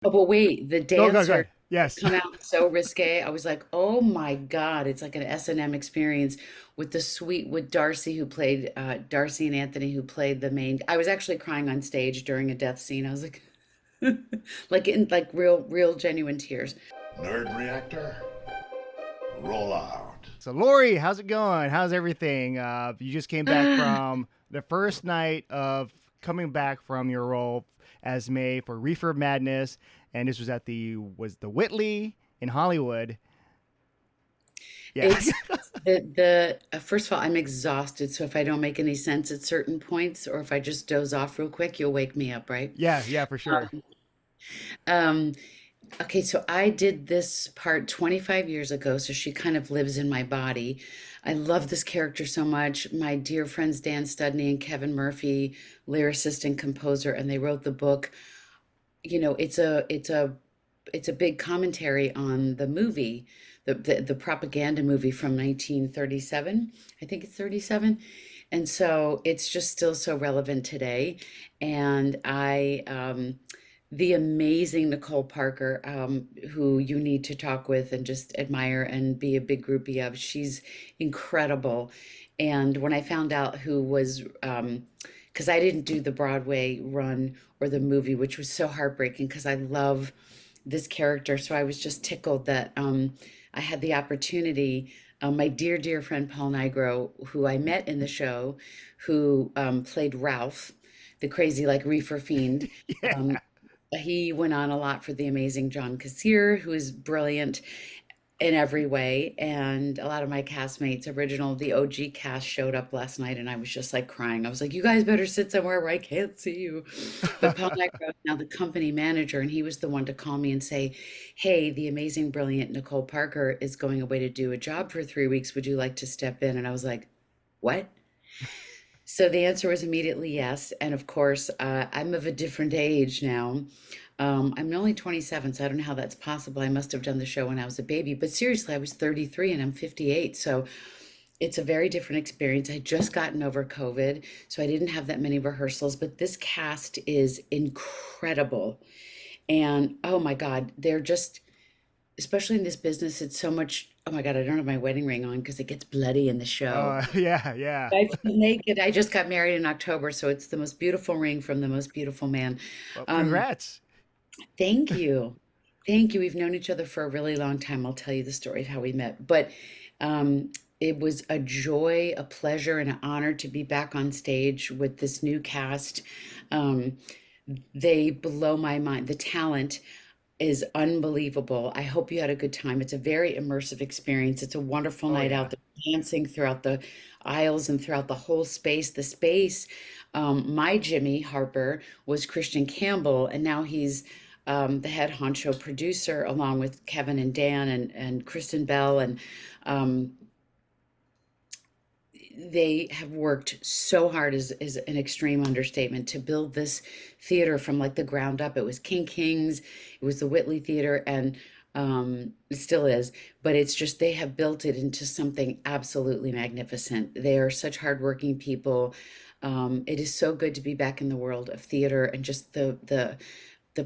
Oh, but wait, the Go dancer ahead. Yes. come out so risque. I was like, oh my God, it's like an S&M experience with with Darcy who played Darcy and Anthony who played the main. I was actually crying on stage during a death scene. I was like, like real genuine tears. Nerd Reactor, roll out. So Lori, how's it going? How's everything? You just came back Ah, from the first night of coming back from your role as May for Reefer Madness, and this was at the Whitley in Hollywood. Yeah, it's the first of all, I'm exhausted, so if I don't make any sense at certain points, or if I just doze off real quick, you'll wake me up, right? yeah, for sure. Um, Okay, so I did this part 25 years ago, so she kind of lives in my body. I love this character so much. My dear friends Dan Studney and Kevin Murphy, lyricist and composer, and they wrote the book. It's a big commentary on the movie, the propaganda movie from 1937. I think it's 37. And so it's just still so relevant today. And the amazing Nicole Parker, who you need to talk with and just admire and be a big groupie of. She's incredible. And when I found out who was, because I didn't do the Broadway run or the movie, which was so heartbreaking because I love this character. So I was just tickled that I had the opportunity. My dear friend Paul Nigro, who I met in the show, who played Ralph, the crazy like reefer fiend. Yeah. Um, he went on a lot for the amazing John Kassir, who is brilliant in every way. And a lot of my castmates, the OG cast, showed up last night, and I was just like crying. I was like, "You guys better sit somewhere where I can't see you." But Paul Negro is now the company manager, and he was the one to call me and say, "Hey, the amazing, brilliant Nicole Parker is going away to do a job for 3 weeks. Would you like to step in?" And I was like, "What?" So the answer was immediately yes. And of course, I'm of a different age now. I'm only 27, so I don't know how that's possible. I must have done the show when I was a baby. But seriously, I was 33 and I'm 58. So it's a very different experience. I just gotten over COVID, so I didn't have that many rehearsals. But this cast is incredible. And oh my God, they're just, especially in this business, it's so much. Oh my God, I don't have my wedding ring on because it gets bloody in the show. Yeah, yeah. I feel naked. I just got married in October, so it's the most beautiful ring from the most beautiful man. Well, Um, congrats. Thank you. Thank you. We've known each other for a really long time. I'll tell you the story of how we met. But it was a joy, a pleasure, and an honor to be back on stage with this new cast. Um, they blow my mind. The talent is unbelievable. I hope you had a good time. It's a very immersive experience. It's a wonderful Oh night yeah. out there, dancing throughout the aisles and throughout the whole space. The space, my Jimmy Harper was Christian Campbell, and now he's the head honcho producer, along with Kevin and Dan and Kristen Bell. And um, they have worked so hard is an extreme understatement to build this theater from like the ground up. It was King King's, it was the Whitley Theater, and it still is, but it's just they have built it into something absolutely magnificent. They are such hardworking people. It is so good to be back in the world of theater and just the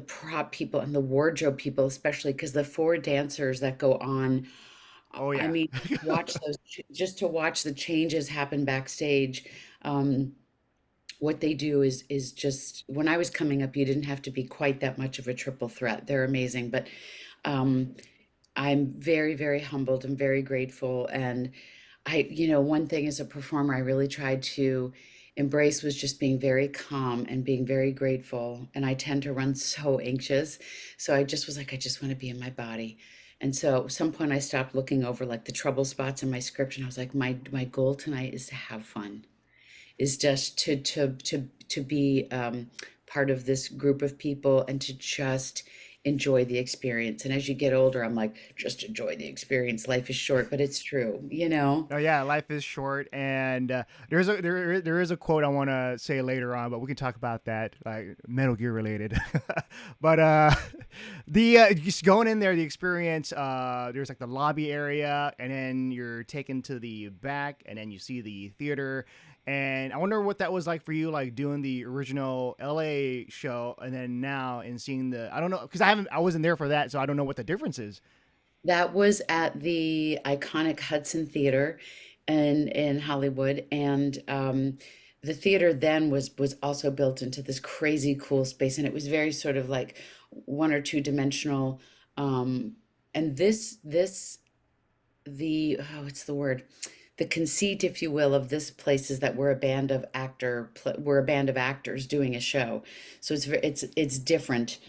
prop people and the wardrobe people, especially because the four dancers that go on, Oh I yeah. mean, watch those just to watch the changes happen backstage. Um, what they do is just when I was coming up, you didn't have to be quite that much of a triple threat. They're amazing, but um, I'm very humbled and very grateful. And one thing as a performer, I really tried to embrace was just being very calm and being very grateful. And I tend to run so anxious. So I just was like, I just want to be in my body. And so at some point I stopped looking over like the trouble spots in my script and I was like, my goal tonight is to have fun, is just to be part of this group of people and to just enjoy the experience. And as you get older, I'm like, just enjoy the experience. Life is short, but it's true. Oh yeah, life is short, and there is a quote I want to say later on, but we can talk about that, like Metal Gear related. But the just going in there, the experience. There's like the lobby area, and then you're taken to the back, and then you see the theater. And I wonder what that was like for you, like doing the original LA show and then now and seeing I don't know, because I wasn't there for that, so I don't know what the difference is. That was at the iconic Hudson Theater in Hollywood, and the theater then was also built into this crazy cool space, and it was very sort of like one or two dimensional. Um, and this the oh, what's the word? The conceit, if you will, of this place is that we're a band of actors doing a show, so it's different.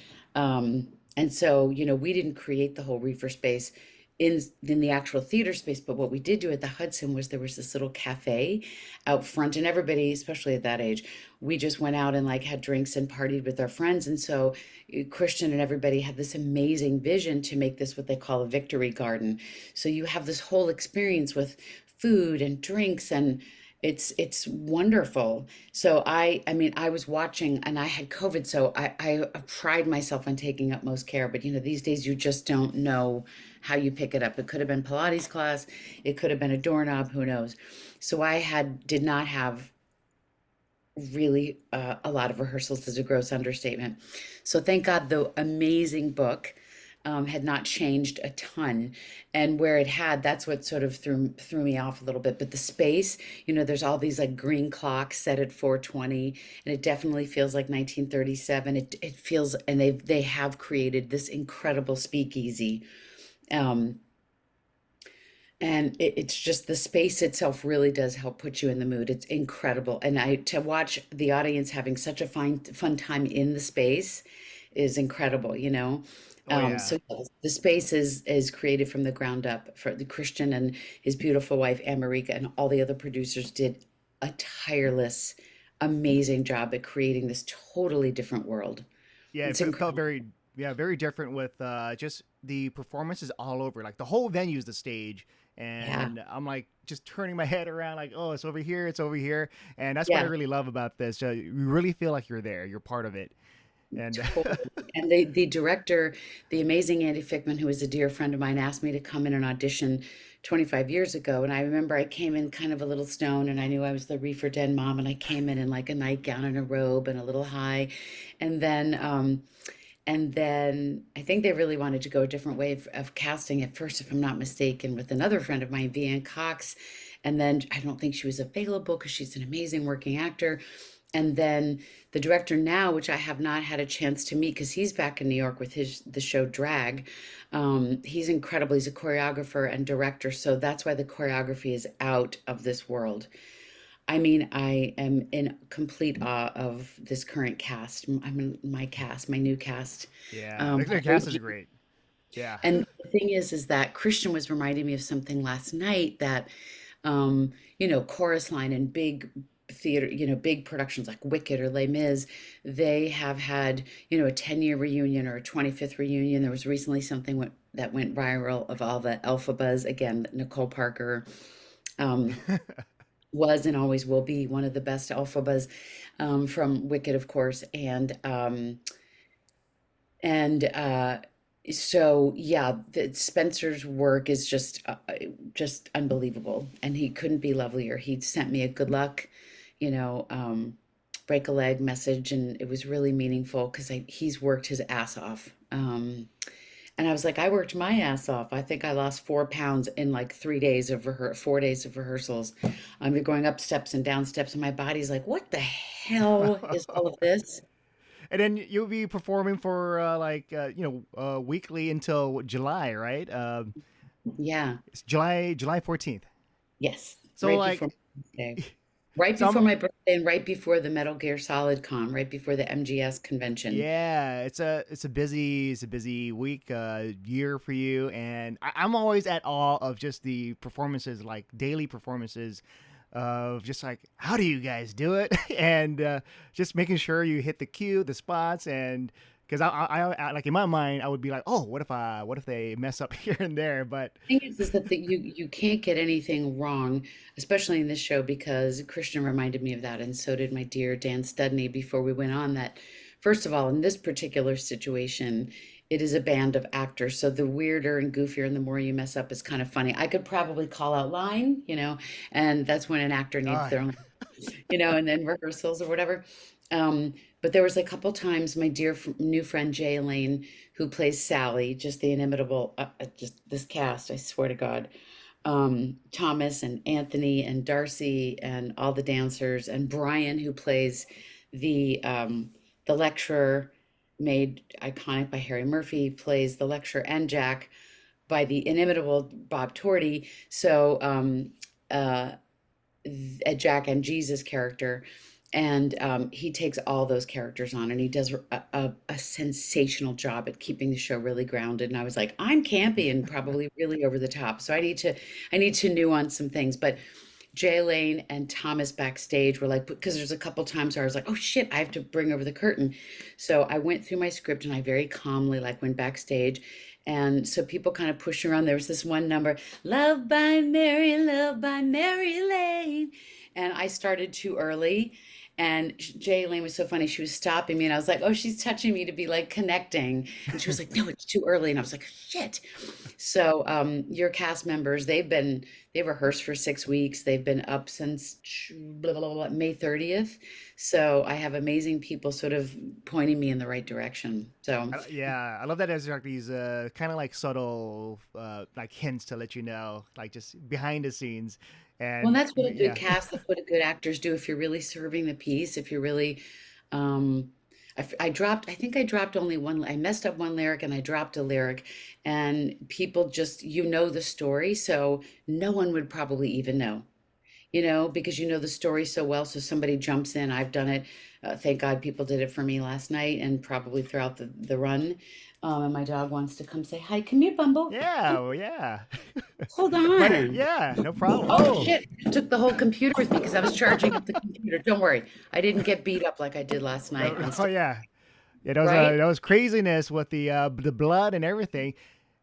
And so, we didn't create the whole reefer space in the actual theater space, but what we did do at the Hudson was there was this little cafe out front, and everybody, especially at that age, we just went out and like had drinks and partied with our friends. And so Christian and everybody had this amazing vision to make this what they call a victory garden. So you have this whole experience with food and drinks, and it's wonderful. So I mean I was watching, and I had COVID, so I pride myself on taking utmost care. But these days you just don't know how you pick it up. It could have been Pilates class, it could have been a doorknob, who knows. So I had did not have really a lot of rehearsals, is a gross understatement. So thank God the amazing book had not changed a ton, and where it had, that's what sort of threw me off a little bit. But the space, there's all these like green clocks set at 4:20, and it definitely feels like 1937. It feels, and they have created this incredible speakeasy. Um, and it's just the space itself really does help put you in the mood. It's incredible. And to watch the audience having such a fun time in the space is incredible. Oh yeah. So yes, the space is created from the ground up. For the Christian and his beautiful wife America and all the other producers did a tireless, amazing job at creating this totally different world. Yeah, It's it felt incredible. very, yeah, very different with just the performances all over. Like the whole venue's the stage, Yeah. and I'm like just turning my head around, like, oh, it's over here, and that's what I Yeah. really love about this. You really feel like you're there, you're part of it, and Totally. And the director, the amazing Andy Fickman, who is a dear friend of mine, asked me to come in and audition 25 years ago. And I remember I came in kind of a little stoned, and I knew I was the Reefer Den mom, and I came in like a nightgown and a robe and a little high. And then I think they really wanted to go a different way of casting at first, if I'm not mistaken, with another friend of mine, Vianne Cox. And then I don't think she was available because she's an amazing working actor. And then the director now, which I have not had a chance to meet because he's back in New York with the show Drag. He's incredible. He's a choreographer and director, so that's why the choreography is out of this world. I mean, I am in complete awe of this current cast. I'm in my cast, my new cast. yeah, the Um, cast is great. Yeah. and the thing is that Christian was reminding me of something last night that, Chorus Line and big theater, big productions like Wicked or Les Mis, they have had, a 10-year reunion or a 25th reunion. There was recently something that went viral of all the Elphabas. Again, Nicole Parker um, was and always will be one of the best Elphabas from Wicked, of course. And so yeah, Spencer's work is just unbelievable, and he couldn't be lovelier. He sent me a good luck, you know, um, break a leg message, and it was really meaningful because he's worked his ass off. And I was like, I worked my ass off. I think I lost 4 pounds in like 3 days of 4 days of rehearsals. You're going up steps and down steps, and my body's like, what the hell is all of this? And then you'll be performing for weekly until July, right? Yeah. It's July 14th. Yes, So right like before my birthday. Right before some my birthday and right before the Metal Gear Solid Con, right before the MGS convention. yeah, it's a busy week, year for you, and I'm always at awe of just the performances, like daily performances, of just like how do you guys do it, and just making sure you hit the cue, the spots, and because like in my mind I would be like, oh, what if they mess up here and there, but Thing is that you can't get anything wrong, especially in this show, because Christian reminded me of that, and so did my dear Dan Studney before we went on. That first of all, in this particular situation, it is a band of actors. So the weirder and goofier and the more you mess up is kind of funny. I could probably call out line, and that's when an actor needs Oh, their own, and then rehearsals or whatever. Um, but there was a couple times my dear new friend Jay Elaine, who plays Sally, just the inimitable, just this cast, I swear to God. Thomas and Anthony and Darcy and all the dancers and Brian, who plays the lecturer, made iconic by Harry Murphy, plays the lecturer, and Jack by the inimitable Bob Torty. So uh, Jack and Jesus character. And he takes all those characters on, and he does a sensational job at keeping the show really grounded. And I was like, I'm campy and probably really over the top, so I need to nuance some things. But Jay Lane and Thomas backstage were like, because there's a couple times where I was like, oh shit, I have to bring over the curtain. So I went through my script and I very calmly like went backstage. And so people kind of pushed around. There was this one number, Love by Mary, Love by Mary Lane. And I started too early. And Jay Lane was so funny. She was stopping me, and I was like, "Oh, she's touching me to be like connecting." And she was like, "No, it's too early." And I was like, "Shit." So, your cast members, they've rehearsed for 6 weeks. They've been up since blah, blah, blah, blah, May 30th. So I have amazing people sort of pointing me in the right direction. So, yeah, I love that there's like these kind of like subtle like hints to let you know, like just behind the scenes, well, and that's what a good yeah, cast, that's what a good actors do. If you're really serving the piece, if you're really, um, I think I dropped only one, I messed up one lyric and I dropped a lyric, and people just, the story. So no one would probably even know, because you know the story so well. So somebody jumps in. I've done it. Thank God people did it for me last night and probably throughout the run. And my dog wants to come say hi. Come here, Bumble. yeah, well, yeah. Hold But on. yeah, no problem. Oh Oh, shit. I took the whole computer with me because I was charging up the computer. Don't worry. I didn't get beat up like I did last night on oh stage, yeah, yeah. right? That was craziness with the blood and everything.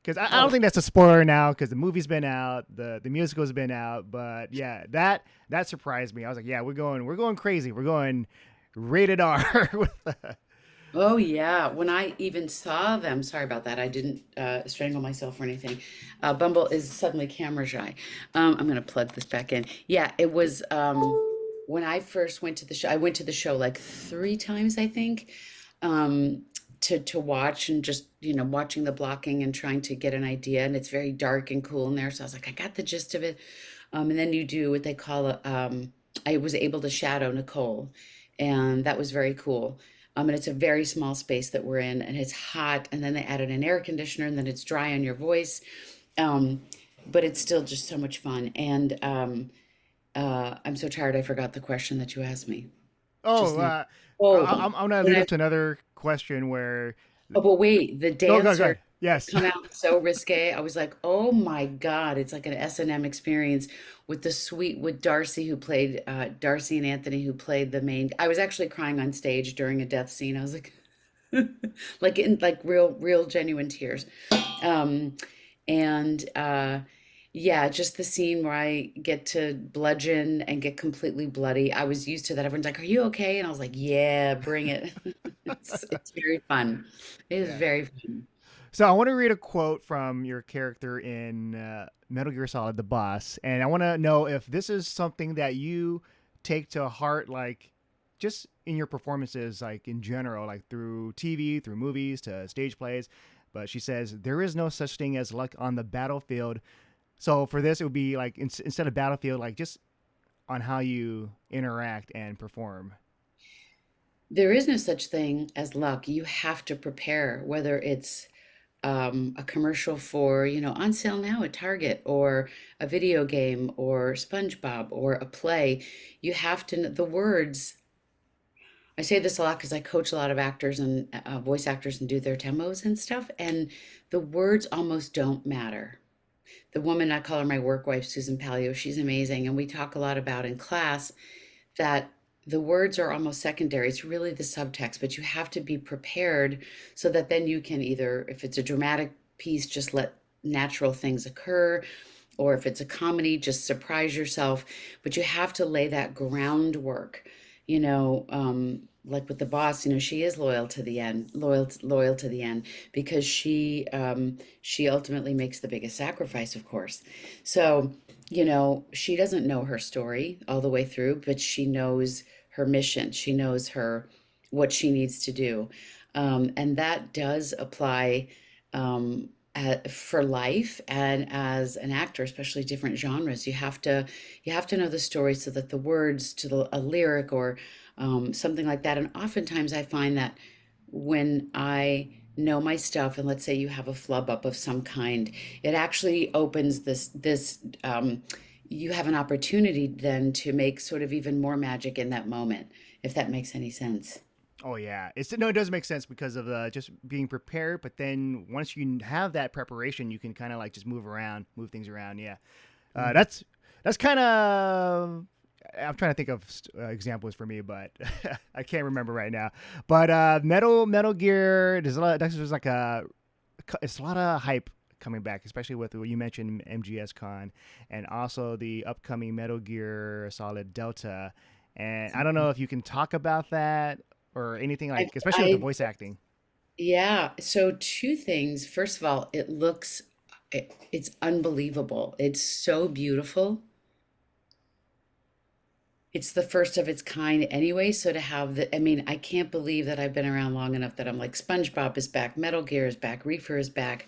Because I don't Oh, think that's a spoiler now, because the movie's been out, the musical's been out. But yeah, that surprised me. I was like, yeah, we're going crazy. We're going rated R. With oh yeah. When I even saw them, sorry about that. I didn't strangle myself or anything. Bumble is suddenly camera shy. I'm gonna plug this back in. Yeah, it was when I first went to the show. I went to the show like 3 times, I think, to watch and just watching the blocking and trying to get an idea. And it's very dark and cool in there, so I was like, I got the gist of it. And then you do what they call I was able to shadow Nicole, and that was very cool. And it's a very small space that we're in, and it's hot. And then they added an air conditioner, and then it's dry on your voice. Um, but it's still just so much fun. And I'm so tired. I forgot the question that you asked me just oh, now. Oh, I'm gonna when lead I up to another question where Oh, but wait, the go dancer ahead. Yes. come out so risque. I was like, oh my God, it's like an S&M experience with Darcy, who played Darcy and Anthony, who played the main. I was actually crying on stage during a death scene. I was like, like real genuine tears. Um, and yeah, just the scene where I get to bludgeon and get completely bloody. I was used to that. Everyone's like, "Are you okay?" And I was like, "Yeah, bring it." It's very fun. It is Yeah. very fun. So I want to read a quote from your character in Metal Gear Solid: The Boss, and I want to know if this is something that you take to heart, like just in your performances, like in general, like through TV, through movies, to stage plays. But she says there is no such thing as luck on the battlefield. So for this, it would be like instead of battlefield, like just on how you interact and perform. There is no such thing as luck. You have to prepare, whether it's a commercial for, on sale now at Target, or a video game, or SpongeBob, or a play. You have to, the words, I say this a lot because I coach a lot of actors and voice actors and do their demos and stuff, and the words almost don't matter. The woman, I call her my work wife, Susan Palio, she's amazing. And we talk a lot about in class that the words are almost secondary. It's really the subtext, but you have to be prepared so that then you can either, if it's a dramatic piece, just let natural things occur, or if it's a comedy, just surprise yourself. But you have to lay that groundwork. like with the boss, she is loyal to the end, loyal to the end, because she ultimately makes the biggest sacrifice, of course. So, she doesn't know her story all the way through, but she knows her mission. She knows what she needs to do. And that does apply for life and as an actor, especially different genres. You have to know the story so that the words to a lyric or something like that. And oftentimes I find that when I know my stuff, and let's say you have a flub up of some kind, it actually opens you have an opportunity then to make sort of even more magic in that moment, if that makes any sense. Oh yeah, it does make sense because of just being prepared. But then once you have that preparation, you can kind of like just move things around. Yeah, Yeah. that's kind of. I'm trying to think of examples for me, but I can't remember right now. But Metal Gear, there's like it's a lot of hype coming back, especially with what you mentioned MGS Con, and also the upcoming Metal Gear Solid Delta. And I don't know if you can talk about that or anything I, like, especially with the I, voice acting. yeah. So two things. First of all, it's unbelievable. It's so beautiful. It's the first of its kind anyway. So to have I mean, I can't believe that I've been around long enough that I'm like, SpongeBob is back, Metal Gear is back, Reefer is back.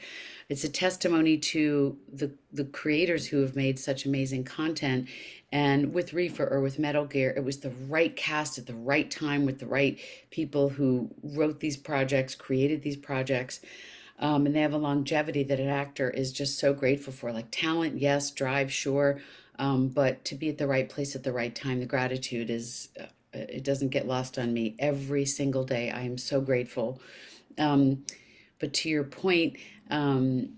It's a testimony to the creators who have made such amazing content. And with Reefer or with Metal Gear, it was the right cast at the right time with the right people who wrote these projects, created these projects. And they have a longevity that an actor is just so grateful for. Like talent, yes, drive, sure, but to be at the right place at the right time, the gratitude it doesn't get lost on me. Every single day, I am so grateful. Um, but to your point, um,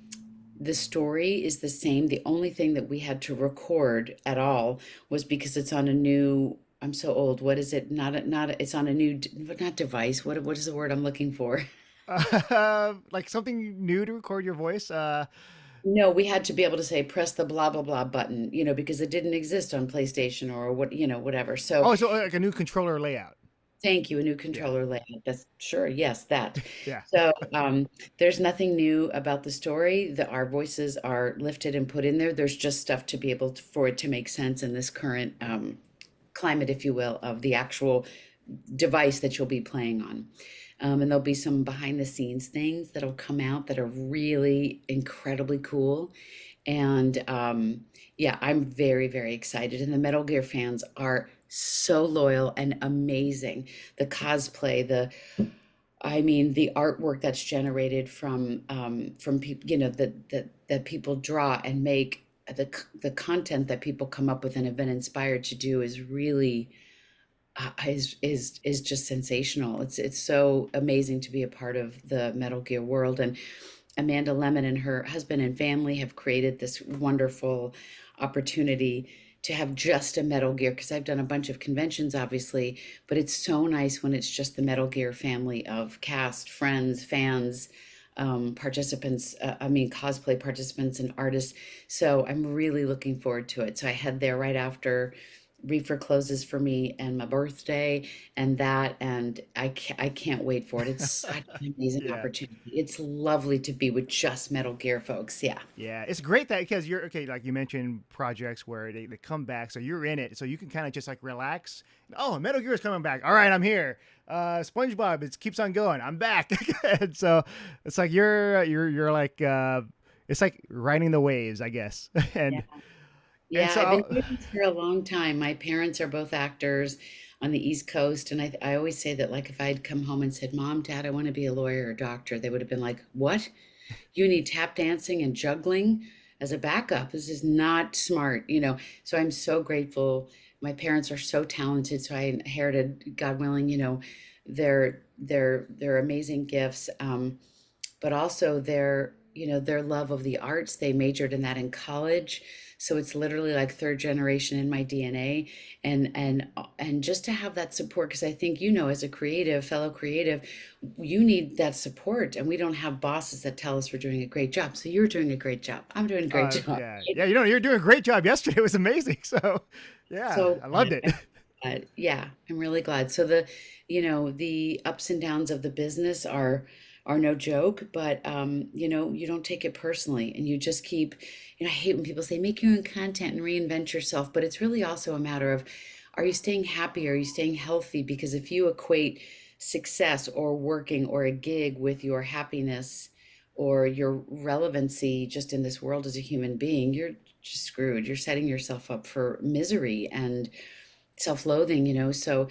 the story is the same. The only thing that we had to record at all was because it's on a new. I'm so old. What is it? It's on a new, not device. What is the word I'm looking for? Like something new to record your voice. No, we had to be able to say press the blah blah blah button, because it didn't exist on PlayStation or whatever. So Oh, so like a new controller layout. thank you, a new Yeah, controller layout. That's sure, yes, that. yeah. So there's nothing new about the story. Our voices are lifted and put in there. There's just stuff to be able for it to make sense in this current climate, if you will, of the actual device that you'll be playing on. And there'll be some behind the scenes things that'll come out that are really incredibly cool. And yeah, I'm very, very excited. And the Metal Gear fans are so loyal and amazing. The cosplay, I mean, the artwork that's generated from people, that people draw and make, the content that people come up with and have been inspired to do is really is just sensational. It's so amazing to be a part of the Metal Gear world. And Amanda Lemon and her husband and family have created this wonderful opportunity to have just a Metal Gear, because I've done a bunch of conventions, obviously, but it's so nice when it's just the Metal Gear family of cast, friends, fans, participants, I mean, cosplay participants and artists. So I'm really looking forward to it. So I head there right after Reefer closes for me and my birthday and I can't wait for it. It's such an amazing Yeah. opportunity. It's lovely to be with just Metal Gear folks. Yeah. Yeah, it's great that because you're okay, like you mentioned projects where they come back, so you're in it, so you can kind of just like relax. Oh, Metal Gear is coming back. All right, I'm here. SpongeBob, it keeps on going. I'm back. And so it's like you're like it's like riding the waves, I guess. Yeah. And Yeah, I've been so doing this for a long time. My parents are both actors on the East Coast, and I always say that, like, if I'd come home and said, "Mom, Dad, I want to be a lawyer or doctor," they would have been like, "What? You need tap dancing and juggling as a backup. This is not smart." So I'm so grateful. My parents are so talented, so I inherited, God willing, their amazing gifts. But also their love of the arts. They majored in that in college, so it's literally like third generation in my DNA. And just to have that support, because I think, as a fellow creative, you need that support, and we don't have bosses that tell us we're doing a great job. So you're doing a great job, I'm doing a great job, yeah, right? yeah, you're doing a great job yesterday. It was amazing. So yeah, So I loved it. Yeah, I'm really glad. So the ups and downs of the business are no joke, but you don't take it personally and you just keep, I hate when people say make your own content and reinvent yourself, but it's really also a matter of are you staying happy? Are you staying healthy? Because if you equate success or working or a gig with your happiness or your relevancy just in this world as a human being, you're just screwed. You're setting yourself up for misery and self-loathing, so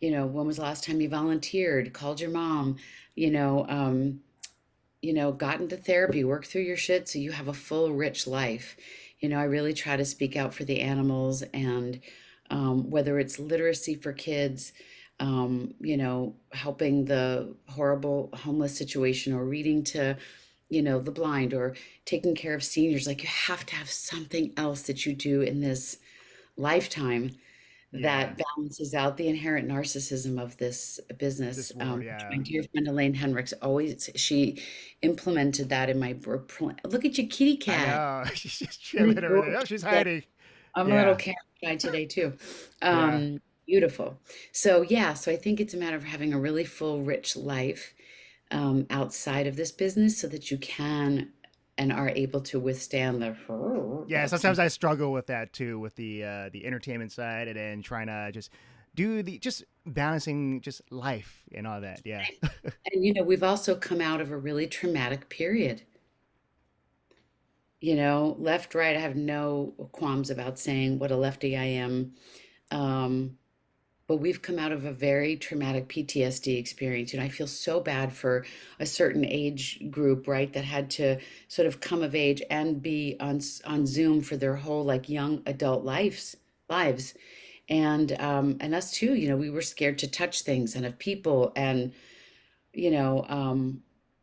when was the last time you volunteered, called your mom, you know um got into therapy, worked through your shit so you have a full rich life. I really try to speak out for the animals, and whether it's literacy for kids, helping the horrible homeless situation, or reading to the blind, or taking care of seniors. Like, you have to have something else that you do in this lifetime Yeah, that balances out the inherent narcissism of this business. this world. Yeah, My dear friend Elaine Henricks always she implemented that in my plan. Look at your kitty I cat. know. She's just Really chilling over there. Oh, gorgeous. she's Yeah, hiding. I'm a little Yeah, cat guy today too. yeah. Beautiful. So yeah, so I think it's a matter of having a really full, rich life outside of this business, so that you can and are able to withstand the Yeah, ups and sometimes I struggle with that too, with the entertainment side, and then trying to just do the just balancing just life and all that. Yeah, and we've also come out of a really traumatic period. Left, right, I have no qualms about saying what a lefty I am. Um, but we've come out of a very traumatic PTSD experience. I feel so bad for a certain age group, right, that had to sort of come of age and be on Zoom for their whole like young adult lives. And us too, we were scared to touch things and of people, and you know,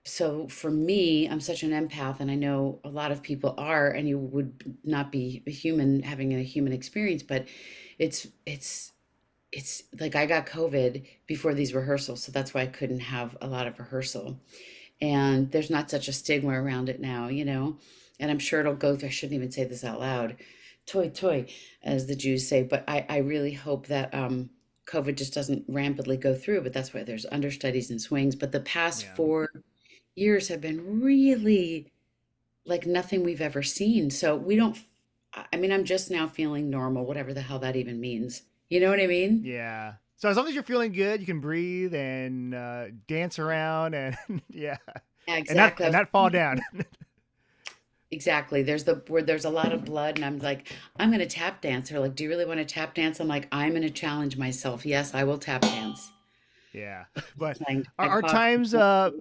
so for me, I'm such an empath, and I know a lot of people are, and you would not be a human having a human experience, but it's it's like I got COVID before these rehearsals, so that's why I couldn't have a lot of rehearsal. And there's not such a stigma around it now. And I'm sure it'll go through. I shouldn't even say this out loud. Toy, toy, as the Jews say. But I really hope that COVID just doesn't rampantly go through. But that's why there's understudies and swings. But the past yeah, 4 years have been really like nothing we've ever seen. So we don't, I mean, I'm just now feeling normal, whatever the hell that even means. You know what I mean? yeah. So as long as you're feeling good, you can breathe and dance around, and yeah, Yeah, and not exactly. and not fall down. Exactly. There's the where there's a lot of blood, and I'm like, I'm gonna tap dance. They're like, do you really want to tap dance? I'm like, I'm gonna challenge myself. Yes, I will tap dance. Yeah, but Playing our Tag. times I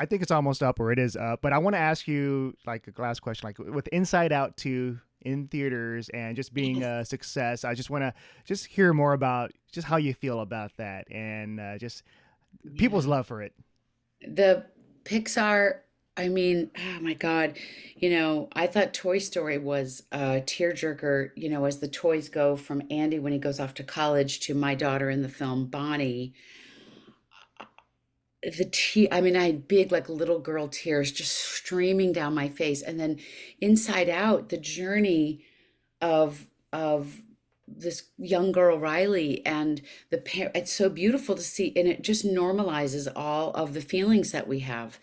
think it's almost up, or it is up, but I want to ask you like a last question, like with Inside Out 2 in theaters and just being Yes. a success. I just want to just hear more about just how you feel about that, and just people's Yeah. love for it. The Pixar, I mean, oh my God, I thought Toy Story was a tearjerker, as the toys go from Andy when he goes off to college to my daughter in the film Bonnie. I mean, I had big, like little girl tears just streaming down my face. And then Inside Out, the journey of this young girl Riley, and it's so beautiful to see, and it just normalizes all of the feelings that we have.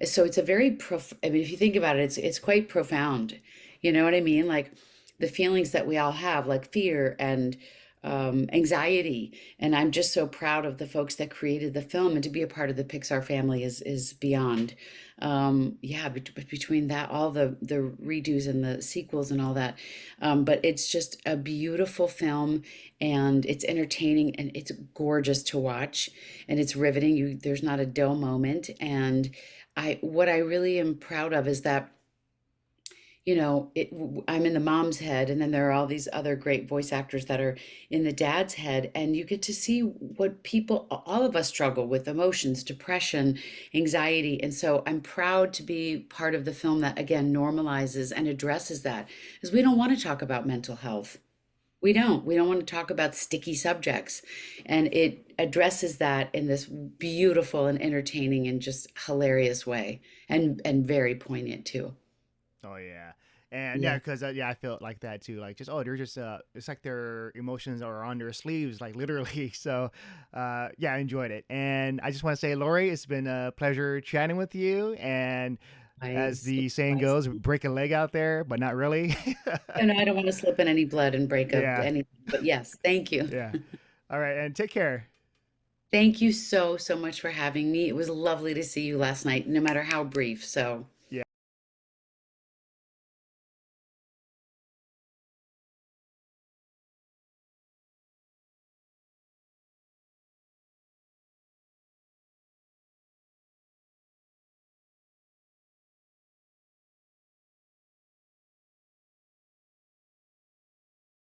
So it's a very I mean, if you think about it, it's quite profound. You know what I mean? Like the feelings that we all have, like fear and anxiety. And I'm just so proud of the folks that created the film, and to be a part of the Pixar family is beyond. Yeah, between that, all the redos and the sequels and all that. But it's just a beautiful film, and it's entertaining, and it's gorgeous to watch, and it's riveting. There's not a dull moment. And what I really am proud of is that I'm in the mom's head, and then there are all these other great voice actors that are in the dad's head, and you get to see what people, all of us, struggle with: emotions, depression, anxiety. And so I'm proud to be part of the film that again normalizes and addresses that, because we don't want to talk about mental health. We don't want to talk about sticky subjects, and it addresses that in this beautiful and entertaining and just hilarious way, and very poignant too. Oh yeah. And yeah, Yeah. because yeah, I felt like that too. Like just they're just it's like their emotions are on their sleeves, like literally. So yeah, I enjoyed it, and I just want to say, Lori, it's been a pleasure chatting with you. And as Likewise. the saying Likewise. goes, break a leg out there, but not really. And I don't want to slip in any blood and break up Yeah, anything, but yes, thank you. yeah. All right, and take care. Thank you so, so much for having me. It was lovely to see you last night, no matter how brief. So